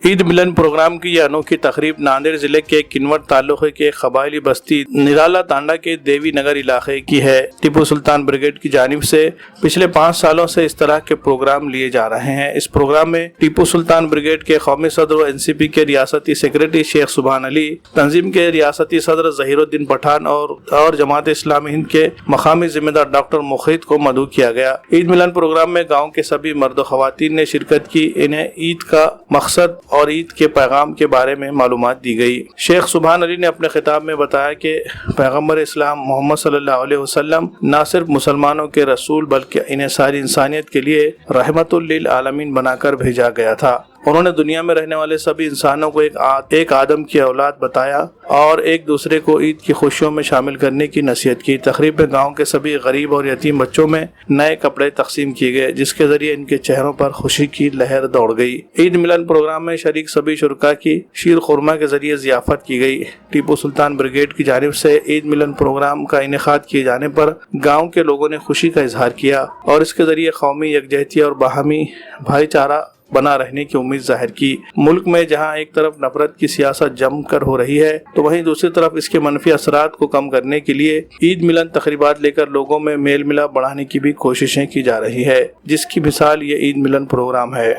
ईद मिलन programme की यह अनोखी तकरीब नांदेड़ जिले के किन्नौर तालुके के कबायली बस्ती निराला तांडा के देवी नगर इलाके की है। टीपू सुल्तान ब्रिगेड की जानिब से पिछले 5 सालों से इस तरह के प्रोग्राम लिए जा रहे हैं। इस प्रोग्राम में टीपू सुल्तान ब्रिगेड के कौमी सदर व एनसीपी के रियासती सेक्रेटरी शेख सुभान अली, तंजीम के रियासती सदर जहीरुद्दीन पठान और जमात इस्लामी हिंद के मकामी जिम्मेदार डॉक्टर मुखीत को मदऊ किया गया। ईद मिलन प्रोग्राम में गाँव के सभी मर्द खवातीन ने शिरकत की। इन्हें ईद का मकसद और ईद के पैगाम के बारे में मालूमात दी गई। शेख सुभान अली ने अपने खिताब में बताया कि पैगम्बर इस्लाम मोहम्मद सल्लल्लाहु अलैहि वसल्लम न सिर्फ मुसलमानों के रसूल बल्कि इन्हें सारी इंसानियत के लिए रहमतुल लिल आलमीन बनाकर भेजा गया था। उन्होंने दुनिया में रहने वाले सभी इंसानों को एक आदम की औलाद बताया और एक दूसरे को ईद की खुशियों में शामिल करने की नसीहत की। तकरीब में गाँव के सभी गरीब और यतीम बच्चों में नए कपड़े तकसीम किए गए, जिसके जरिए इनके चेहरों पर खुशी की लहर दौड़ गई। ईद मिलन प्रोग्राम में शरीक सभी शुरका की शीर खुरमा के जरिए जियाफत की गई। टीपू सुल्तान ब्रिगेड की जानिब से ईद मिलन प्रोग्राम का इनेकाद किए जाने पर गाँव के लोगों ने खुशी का इजहार किया और इसके जरिए कौमी यकजहती और बाहमी भाईचारा बना रहने की उम्मीद जाहिर की। मुल्क में जहां एक तरफ नफरत की सियासत जमकर हो रही है तो वहीं दूसरी तरफ इसके मनफी असरात को कम करने के लिए ईद मिलन तकरीबात लेकर लोगों में मेल मिलाप बढ़ाने की भी कोशिशें की जा रही है, जिसकी मिसाल ये ईद मिलन प्रोग्राम है।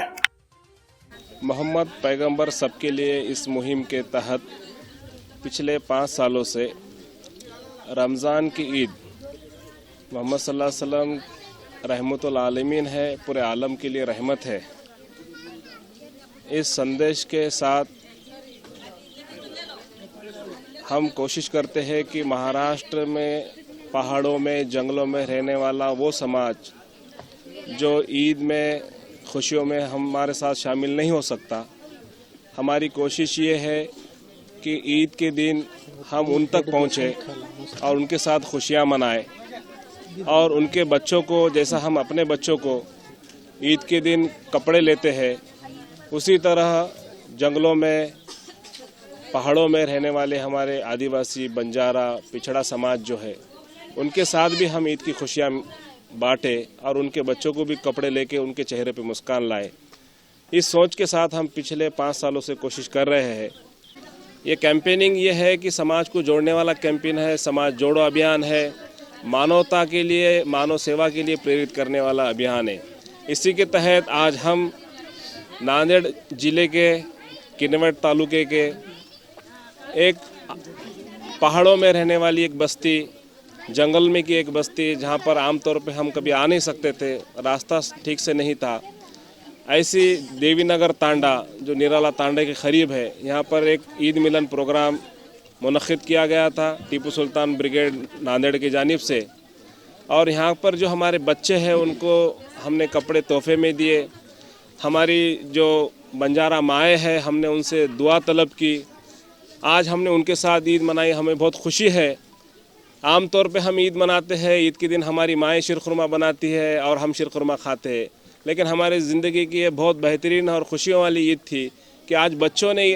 मोहम्मद पैगंबर सबके लिए इस मुहिम के तहत पिछले 5 सालों से रमज़ान की ईद मोहम्मद सल्लल्लाहु अलैहि वसल्लम रहमतुल आलमीन है, पूरे आलम के लिए रहमत है, इस संदेश के साथ हम कोशिश करते हैं कि महाराष्ट्र में पहाड़ों में जंगलों में रहने वाला वो समाज जो ईद में खुशियों में हमारे साथ शामिल नहीं हो सकता, हमारी कोशिश ये है कि ईद के दिन हम उन तक पहुँचे और उनके साथ खुशियाँ मनाएं और उनके बच्चों को, जैसा हम अपने बच्चों को ईद के दिन कपड़े लेते हैं, उसी तरह जंगलों में पहाड़ों में रहने वाले हमारे आदिवासी बंजारा पिछड़ा समाज जो है उनके साथ भी हम ईद की खुशियाँ बांटे और उनके बच्चों को भी कपड़े लेके उनके चेहरे पे मुस्कान लाए। इस सोच के साथ हम पिछले 5 सालों से कोशिश कर रहे हैं। ये कैंपेनिंग ये है कि समाज को जोड़ने वाला कैंपेन है, समाज जोड़ो अभियान है, मानवता के लिए, मानव सेवा के लिए प्रेरित करने वाला अभियान है। इसी के तहत आज हम नांदेड़ जिले के किन्नौर तालुके के एक पहाड़ों में रहने वाली एक बस्ती, जंगल में की एक बस्ती, जहां पर आमतौर पे हम कभी आ नहीं सकते थे, रास्ता ठीक से नहीं था, ऐसी देवी नगर तांडा जो निराला तांडे के करीब है, यहां पर एक ईद मिलन प्रोग्राम मुनक्किद किया गया था टीपू सुल्तान ब्रिगेड नांदेड़ की जानिब से। और यहाँ पर जो हमारे बच्चे हैं उनको हमने कपड़े तोहफे में दिए। हमारी जो बंजारा माएँ हैं हमने उनसे दुआ तलब की। आज हमने उनके साथ ईद मनाई, हमें बहुत खुशी है। आम तौर पे हम ईद मनाते हैं, ईद के दिन हमारी माएँ शीरखुरमा बनाती है और हम शीरखुरमा खाते हैं, लेकिन हमारी ज़िंदगी की ये बहुत बेहतरीन और खुशियों वाली ईद थी कि आज बच्चों ने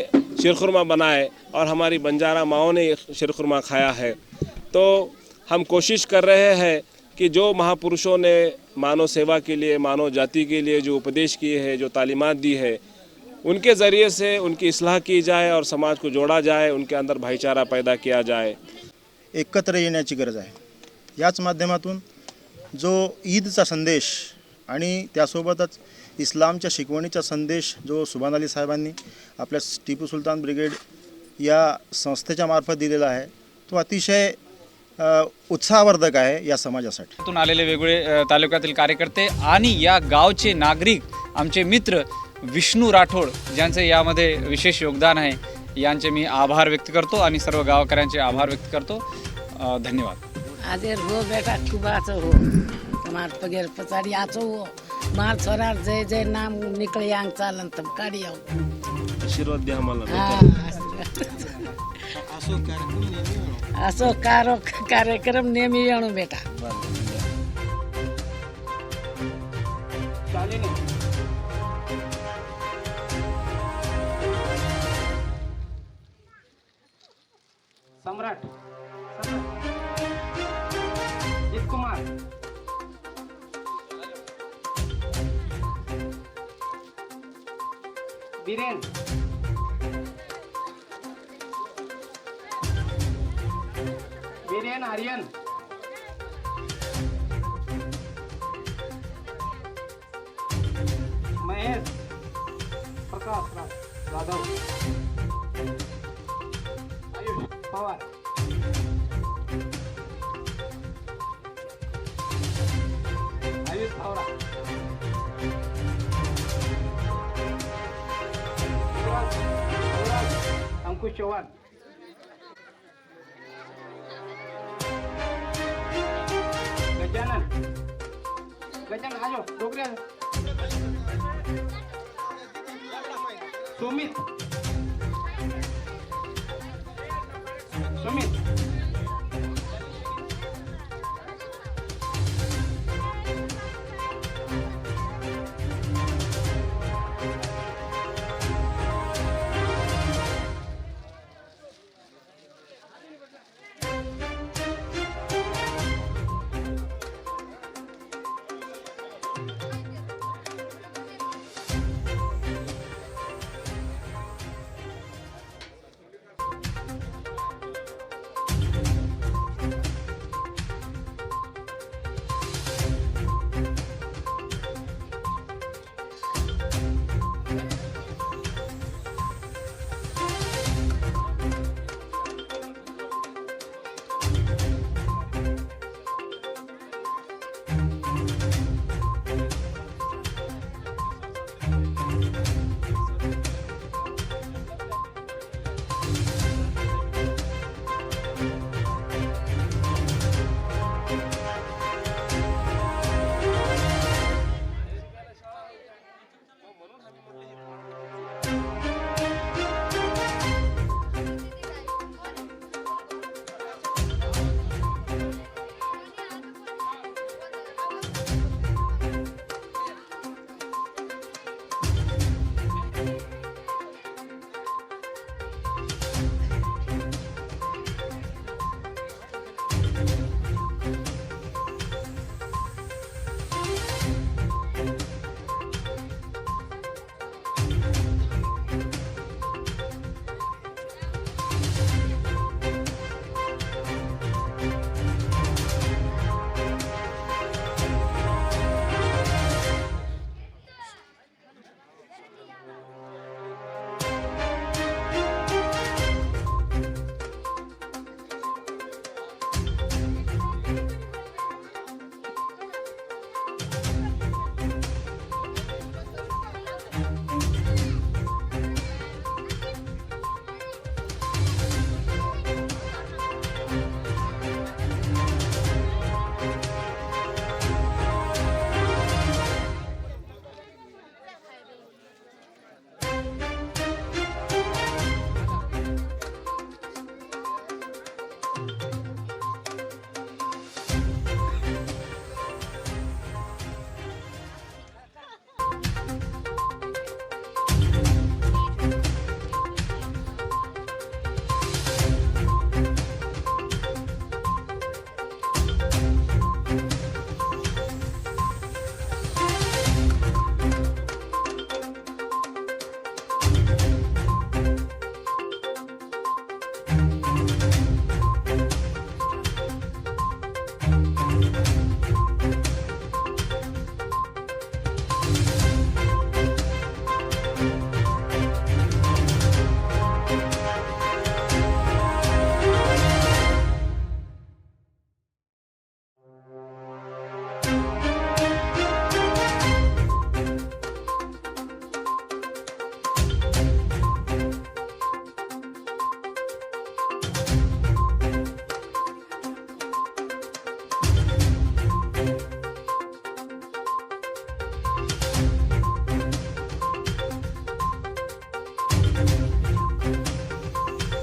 शीरखुरमा बनाए और हमारी बंजारा माओं ने शीरखुरमा खाया है। तो हम कोशिश कर रहे हैं कि जो महापुरुषों ने मानव सेवा के लिए, मानव जाति के लिए जो उपदेश किए हैं, जो तालीमात दी है, उनके ज़रिए से उनकी इस्लाह की जाए और समाज को जोड़ा जाए, उनके अंदर भाईचारा पैदा किया जाए। एकत्र येण्याची गरज आहे। याच माध्यमातून जो ईदचा संदेश आणि त्यासोबतच इस्लामच्या शिकवणीचा संदेश जो सुभान अली साहेबांनी आपल्या टीपू सुलतान ब्रिगेड या संस्थेच्या मार्फत दिलेला आहे, तो अतिशय उत्साहवर्धक आहे या समाजासाठी। तून आलेले वेगवेगळे तालुक्यातील कार्यकर्ते आणि या गावचे नागरिक, आमचे मित्र विष्णू राठोड ज्यांचे यामध्ये विशेष योगदान आहे, यांचे मी आभार व्यक्त करतो आणि सर्व गावकऱ्यांचे आभार व्यक्त करतो। धन्यवाद। आदेर हो बेटा, खूब आचो हो, तुम्हार पगेर पचाड़ी आचो हो, मार छोरा जय जय नाम निकले आंग चालन तब काढ़ी आओ, आशीर्वाद दे हमारा। असो कार्यक्रम नेमी आणू बेटा। सम्राट जित कुमार, बीरेन, बीरेन आर्यन, महेश प्रकाश जाधव, आयुष पवार, आयुष पवार, अंकुश चौहान, गजानन, गजानन आजो डोगरे, सुमित,